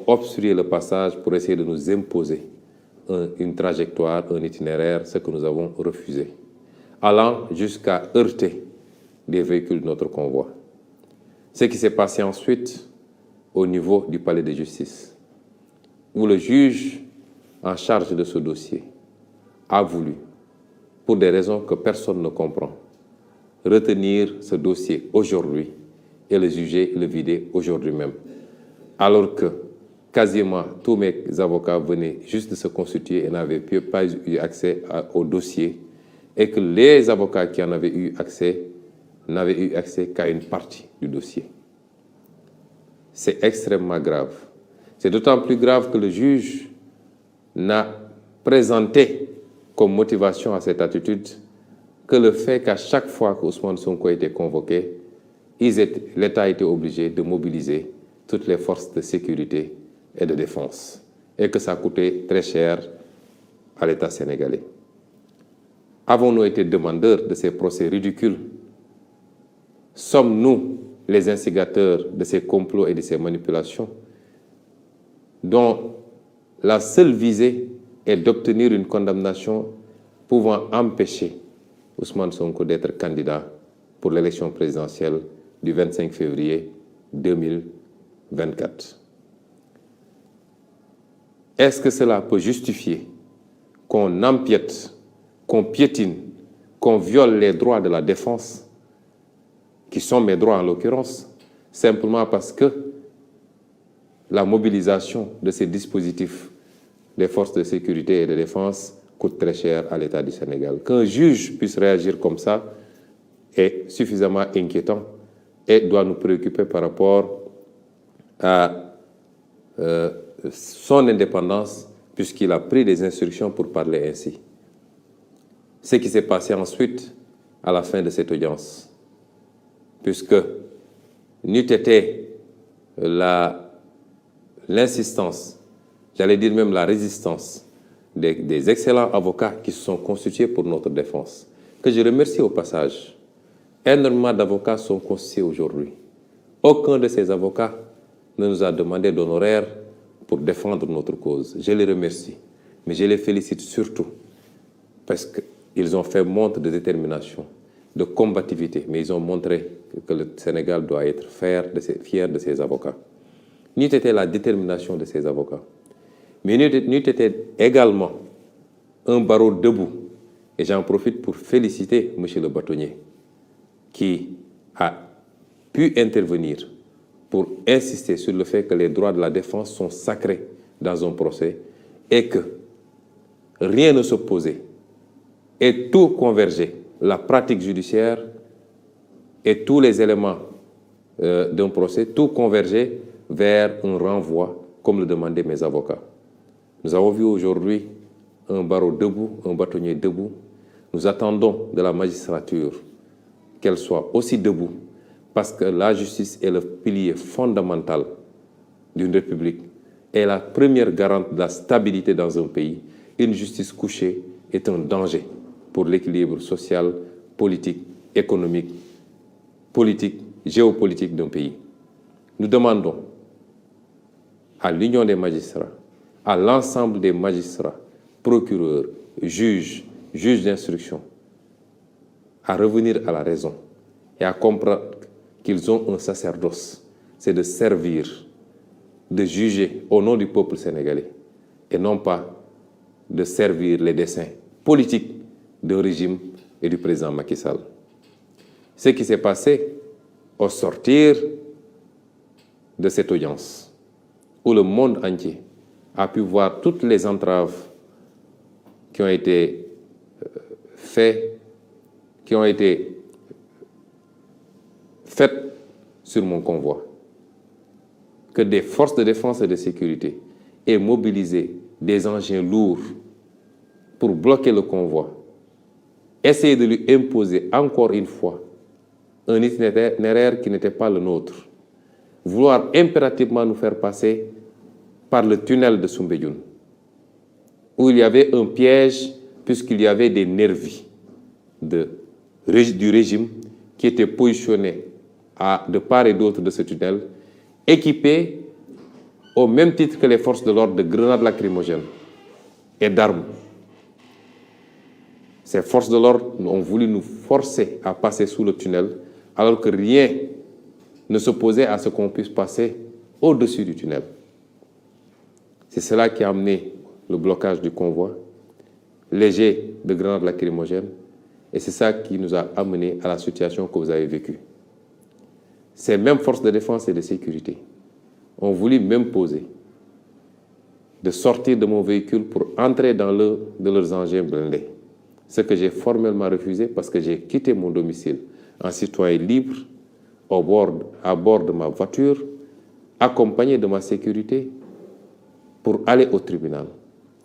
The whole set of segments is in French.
obstrué le passage pour essayer de nous imposer une trajectoire, un itinéraire, ce que nous avons refusé, allant jusqu'à heurter des véhicules de notre convoi. Ce qui s'est passé ensuite au niveau du palais de justice, où le juge en charge de ce dossier a voulu, pour des raisons que personne ne comprend, retenir ce dossier aujourd'hui et le juger et le vider aujourd'hui même, alors que quasiment tous mes avocats venaient juste de se constituer et n'avaient pas eu accès au dossier, et que les avocats qui en avaient eu accès n'avaient eu accès qu'à une partie du dossier. C'est extrêmement grave. C'est d'autant plus grave que le juge n'a présenté comme motivation à cette attitude que le fait qu'à chaque fois qu'Ousmane Sonko a été convoqué, l'État a été obligé de mobiliser toutes les forces de sécurité et de défense, et que ça a coûté très cher à l'État sénégalais. Avons-nous été demandeurs de ces procès ridicules? Sommes-nous les instigateurs de ces complots et de ces manipulations dont la seule visée est d'obtenir une condamnation pouvant empêcher Ousmane Sonko d'être candidat pour l'élection présidentielle du 25 février 2024? Est-ce que cela peut justifier qu'on empiète, qu'on piétine, qu'on viole les droits de la défense, qui sont mes droits en l'occurrence, simplement parce que la mobilisation de ces dispositifs des forces de sécurité et de défense coûte très cher à l'État du Sénégal? Qu'un juge puisse réagir comme ça est suffisamment inquiétant et doit nous préoccuper par rapport à son indépendance, puisqu'il a pris des instructions pour parler ainsi. Ce qui s'est passé ensuite à la fin de cette audience, puisque n'eût été l'insistance, j'allais dire même la résistance des excellents avocats qui se sont constitués pour notre défense, que je remercie au passage. Énormément d'avocats sont constitués aujourd'hui. Aucun de ces avocats ne nous a demandé d'honoraires pour défendre notre cause. Je les remercie, mais je les félicite surtout parce qu'ils ont fait montre de détermination, de combativité, mais ils ont montré que le Sénégal doit être fier de ses avocats. N'eût été la détermination de ces avocats, mais n'eût été également un barreau debout, et j'en profite pour féliciter M. le bâtonnier, qui a pu intervenir pour insister sur le fait que les droits de la défense sont sacrés dans un procès et que rien ne s'opposait et tout convergeait, la pratique judiciaire et tous les éléments d'un procès, tout convergeait vers un renvoi, comme le demandaient mes avocats. Nous avons vu aujourd'hui un barreau debout, un bâtonnier debout. Nous attendons de la magistrature qu'elle soit aussi debout, parce que la justice est le pilier fondamental d'une république et la première garante de la stabilité dans un pays. Une justice couchée est un danger pour l'équilibre social, politique, économique, politique, géopolitique d'un pays. Nous demandons à l'Union des magistrats, à l'ensemble des magistrats, procureurs, juges d'instruction, à revenir à la raison et à comprendre qu'ils ont un sacerdoce, c'est de servir, de juger au nom du peuple sénégalais et non pas de servir les desseins politiques du régime et du président Macky Sall. Ce qui s'est passé au sortir de cette audience, où le monde entier a pu voir toutes les entraves qui ont été faites sur mon convoi, que des forces de défense et de sécurité aient mobilisé des engins lourds pour bloquer le convoi, essayer de lui imposer encore une fois un itinéraire qui n'était pas le nôtre, vouloir impérativement nous faire passer par le tunnel de Soumbédioune, où il y avait un piège puisqu'il y avait des nervis du régime qui étaient positionnés de part et d'autre de ce tunnel, équipés au même titre que les forces de l'ordre, de grenades lacrymogènes et d'armes. Ces forces de l'ordre ont voulu nous forcer à passer sous le tunnel, alors que rien ne s'opposait à ce qu'on puisse passer au-dessus du tunnel. C'est cela qui a amené le blocage du convoi, léger de grenades lacrymogènes, et c'est ça qui nous a amené à la situation que vous avez vécue. Ces mêmes forces de défense et de sécurité ont voulu m'imposer de sortir de mon véhicule pour entrer dans l'un de leurs engins blindés. Ce que j'ai formellement refusé parce que j'ai quitté mon domicile en citoyen libre à bord de ma voiture, accompagné de ma sécurité pour aller au tribunal.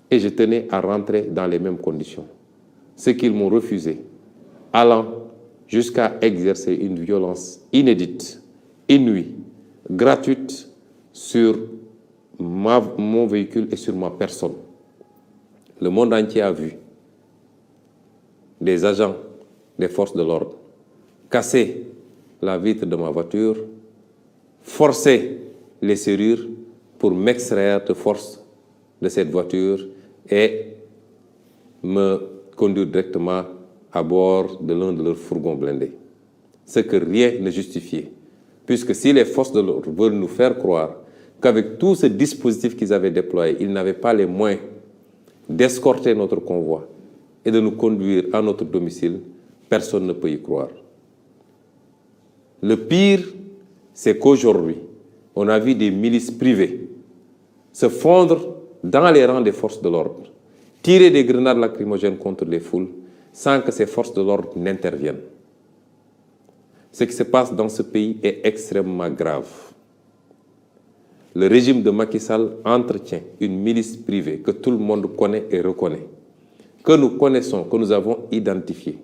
Et je tenais à rentrer dans les mêmes conditions. Ce qu'ils m'ont refusé, allant jusqu'à exercer une violence inédite, inouïe, gratuite sur mon véhicule et sur ma personne. Le monde entier a vu des agents des forces de l'ordre casser la vitre de ma voiture, forcer les serrures pour m'extraire de force de cette voiture et me conduire directement à bord de l'un de leurs fourgons blindés. Ce que rien ne justifiait. Puisque si les forces de l'ordre veulent nous faire croire qu'avec tout ce dispositif qu'ils avaient déployé, ils n'avaient pas les moyens d'escorter notre convoi et de nous conduire à notre domicile, personne ne peut y croire. Le pire, c'est qu'aujourd'hui, on a vu des milices privées se fondre dans les rangs des forces de l'ordre, tirer des grenades lacrymogènes contre les foules sans que ces forces de l'ordre n'interviennent. Ce qui se passe dans ce pays est extrêmement grave. Le régime de Macky Sall entretient une milice privée que tout le monde connaît et reconnaît, que nous connaissons, que nous avons identifiée,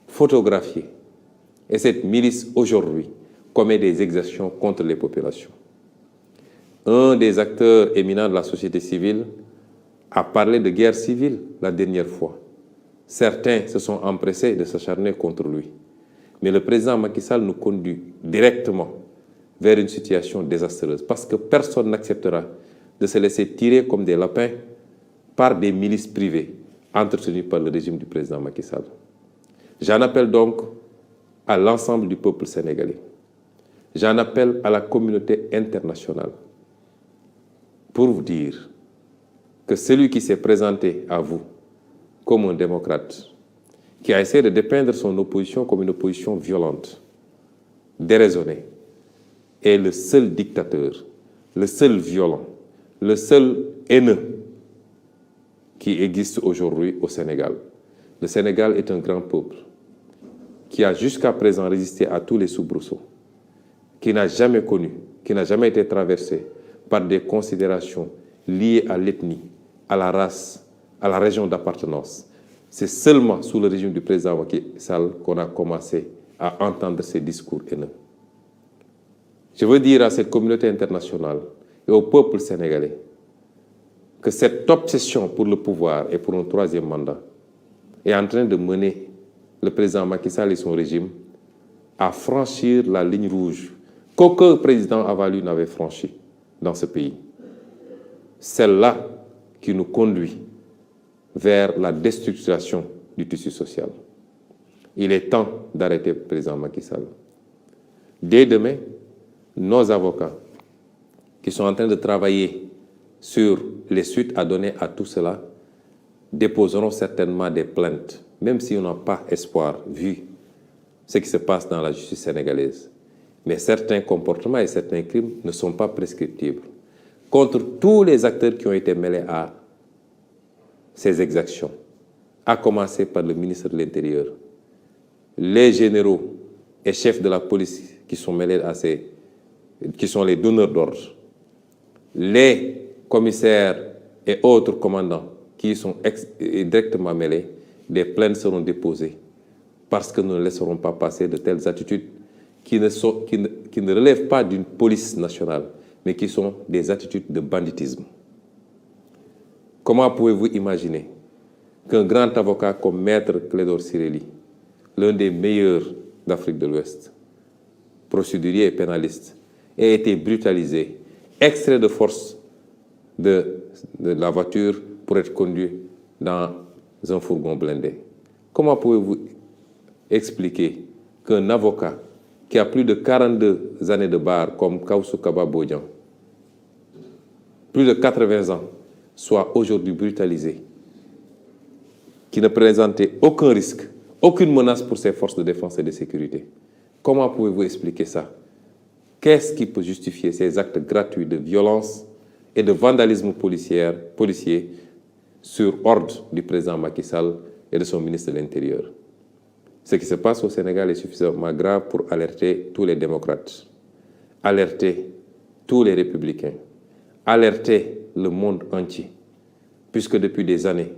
photographiée. Et cette milice, aujourd'hui, commet des exactions contre les populations. Un des acteurs éminents de la société civile a parlé de guerre civile la dernière fois. Certains se sont empressés de s'acharner contre lui. Mais le président Macky Sall nous conduit directement vers une situation désastreuse parce que personne n'acceptera de se laisser tirer comme des lapins par des milices privées entretenues par le régime du président Macky Sall. J'en appelle donc à l'ensemble du peuple sénégalais. J'en appelle à la communauté internationale pour vous dire que celui qui s'est présenté à vous comme un démocrate, qui a essayé de dépeindre son opposition comme une opposition violente, déraisonnée, est le seul dictateur, le seul violent, le seul haineux qui existe aujourd'hui au Sénégal. Le Sénégal est un grand peuple qui a jusqu'à présent résisté à tous les soubresauts, qui n'a jamais connu, qui n'a jamais été traversé par des considérations liées à l'ethnie, à la race, à la région d'appartenance. C'est seulement sous le régime du président Macky Sall qu'on a commencé à entendre ces discours haineux. Je veux dire à cette communauté internationale et au peuple sénégalais que cette obsession pour le pouvoir et pour un troisième mandat est en train de mener le président Macky Sall et son régime à franchir la ligne rouge qu'aucun président avant lui n'avait franchie dans ce pays. Celle-là qui nous conduit vers la destructuration du tissu social. Il est temps d'arrêter le président Macky Sall. Dès demain, nos avocats qui sont en train de travailler sur les suites à donner à tout cela déposeront certainement des plaintes, même si on n'a pas espoir, vu ce qui se passe dans la justice sénégalaise. Mais certains comportements et certains crimes ne sont pas prescriptibles. Contre tous les acteurs qui ont été mêlés à ces exactions, à commencer par le ministre de l'Intérieur, les généraux et chefs de la police qui sont mêlés à qui sont les donneurs d'ordre, les commissaires et autres commandants qui y sont directement mêlés, des plaintes seront déposées parce que nous ne laisserons pas passer de telles attitudes qui ne relèvent pas d'une police nationale, mais qui sont des attitudes de banditisme. Comment pouvez-vous imaginer qu'un grand avocat comme Maître Clédor Ciré Ly, l'un des meilleurs d'Afrique de l'Ouest, procédurier et pénaliste, ait été brutalisé, extrait de force de la voiture pour être conduit dans un fourgon blindé. Comment pouvez-vous expliquer qu'un avocat qui a plus de 42 années de barre, comme Kaoussou Kaba Bodian, plus de 80 ans, soit aujourd'hui brutalisé, qui ne présentait aucun risque, aucune menace pour ses forces de défense et de sécurité? Comment pouvez-vous expliquer ça? Qu'est-ce qui peut justifier ces actes gratuits de violence et de vandalisme policier sur ordre du président Macky Sall et de son ministre de l'Intérieur? Ce qui se passe au Sénégal est suffisamment grave pour alerter tous les démocrates, alerter tous les républicains, alerter le monde entier, puisque depuis des années,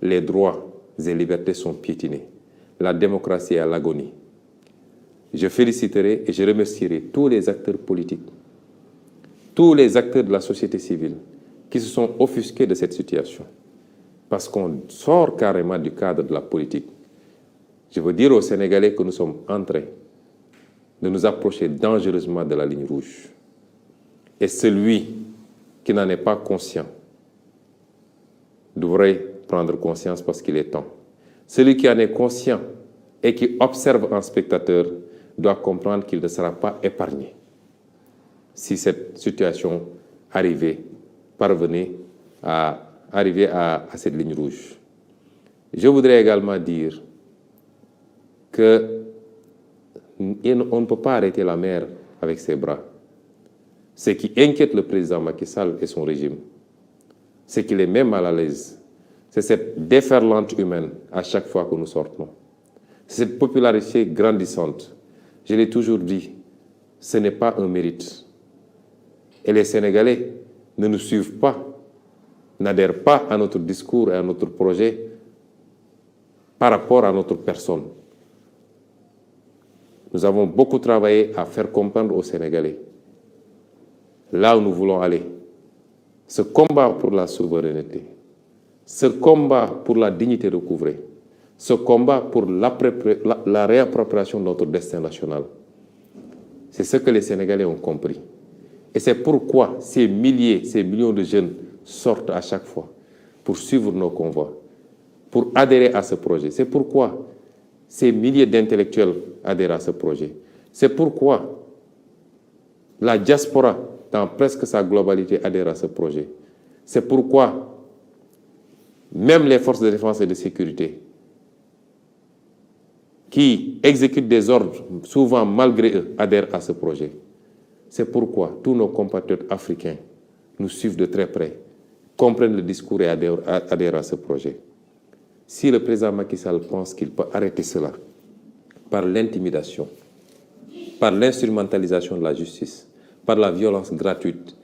les droits et libertés sont piétinés. La démocratie est à l'agonie. Je féliciterai et je remercierai tous les acteurs politiques, tous les acteurs de la société civile qui se sont offusqués de cette situation, parce qu'on sort carrément du cadre de la politique. Je veux dire aux Sénégalais que nous sommes en train de nous approcher dangereusement de la ligne rouge. Et celui qui n'en est pas conscient devrait prendre conscience parce qu'il est temps. Celui qui en est conscient et qui observe en spectateur doit comprendre qu'il ne sera pas épargné si cette situation parvenait à arriver à cette ligne rouge. Je voudrais également dire qu'on ne peut pas arrêter la mer avec ses bras. Ce qui inquiète le président Macky Sall et son régime, c'est qu'il est même mal à l'aise. C'est cette déferlante humaine à chaque fois que nous sortons. C'est cette popularité grandissante. Je l'ai toujours dit, ce n'est pas un mérite. Et les Sénégalais ne nous suivent pas, n'adhèrent pas à notre discours et à notre projet par rapport à notre personne. Nous avons beaucoup travaillé à faire comprendre aux Sénégalais là où nous voulons aller. Ce combat pour la souveraineté, ce combat pour la dignité recouvrée, ce combat pour la réappropriation de notre destin national, c'est ce que les Sénégalais ont compris. Et c'est pourquoi ces milliers, ces millions de jeunes sortent à chaque fois pour suivre nos convois, pour adhérer à ce projet. C'est pourquoi ces milliers d'intellectuels adhèrent à ce projet. C'est pourquoi la diaspora, dans presque sa globalité, adhère à ce projet. C'est pourquoi même les forces de défense et de sécurité, qui exécutent des ordres, souvent malgré eux, adhèrent à ce projet. C'est pourquoi tous nos compatriotes africains nous suivent de très près, comprennent le discours et adhèrent à ce projet. Si le président Macky Sall pense qu'il peut arrêter cela par l'intimidation, par l'instrumentalisation de la justice, par la violence gratuite,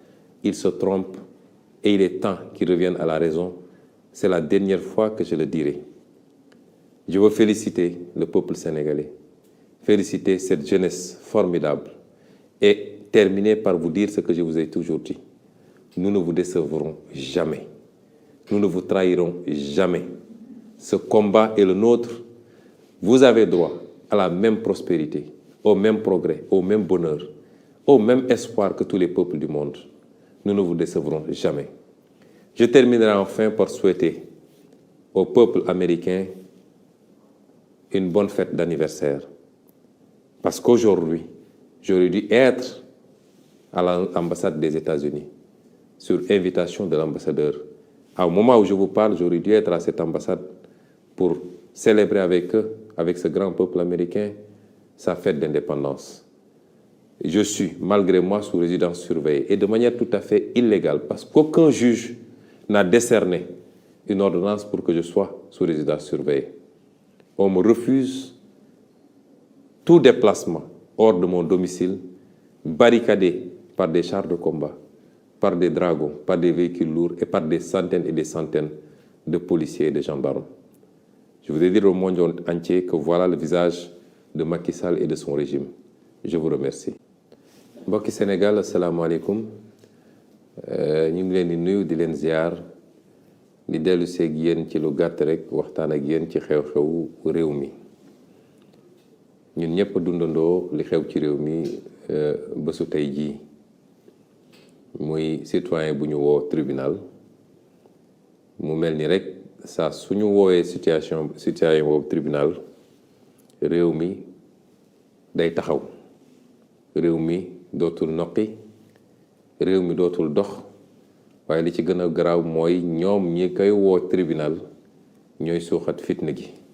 il se trompe et il est temps qu'il revienne à la raison. C'est la dernière fois que je le dirai. Je veux féliciter le peuple sénégalais, féliciter cette jeunesse formidable et terminer par vous dire ce que je vous ai toujours dit. Nous ne vous décevrons jamais. Nous ne vous trahirons jamais. Ce combat est le nôtre. Vous avez droit à la même prospérité, au même progrès, au même bonheur, au même espoir que tous les peuples du monde. Nous ne vous décevrons jamais. Je terminerai enfin par souhaiter au peuple américain une bonne fête d'anniversaire. Parce qu'aujourd'hui, j'aurais dû être à l'ambassade des États-Unis sur invitation de l'ambassadeur. Au moment où je vous parle, j'aurais dû être à cette ambassade pour célébrer avec eux, avec ce grand peuple américain, sa fête d'indépendance. Je suis, malgré moi, sous résidence surveillée et de manière tout à fait illégale parce qu'aucun juge n'a décerné une ordonnance pour que je sois sous résidence surveillée. On me refuse tout déplacement hors de mon domicile, barricadé par des chars de combat, par des dragons, par des véhicules lourds et par des centaines et des centaines de policiers et de gendarmes. Je voudrais dire au monde entier que voilà le visage de Macky Sall et de son régime. Je vous remercie. mbokki Sénégal asalaamaaleykum ñu ngi leen di nuyu di leen ziar di dellu seeg yéen ci lu gàtt rek waxtaan ak yéen ci xew-xew réew mi ñun ñëpp dundandoo li xew ci réew mi bésu tey jii muy citoyen bu ñu woo tribunal mu mel ni rek saa suñu woowee citoyen boobu tribunal réew mi day taxaw, réew mi dootul noqi, réew mi dootul dox. waaye li ci gën a garaaw mooy ñoom ñi koy woo tribunal ñooy suuxat fitna gi.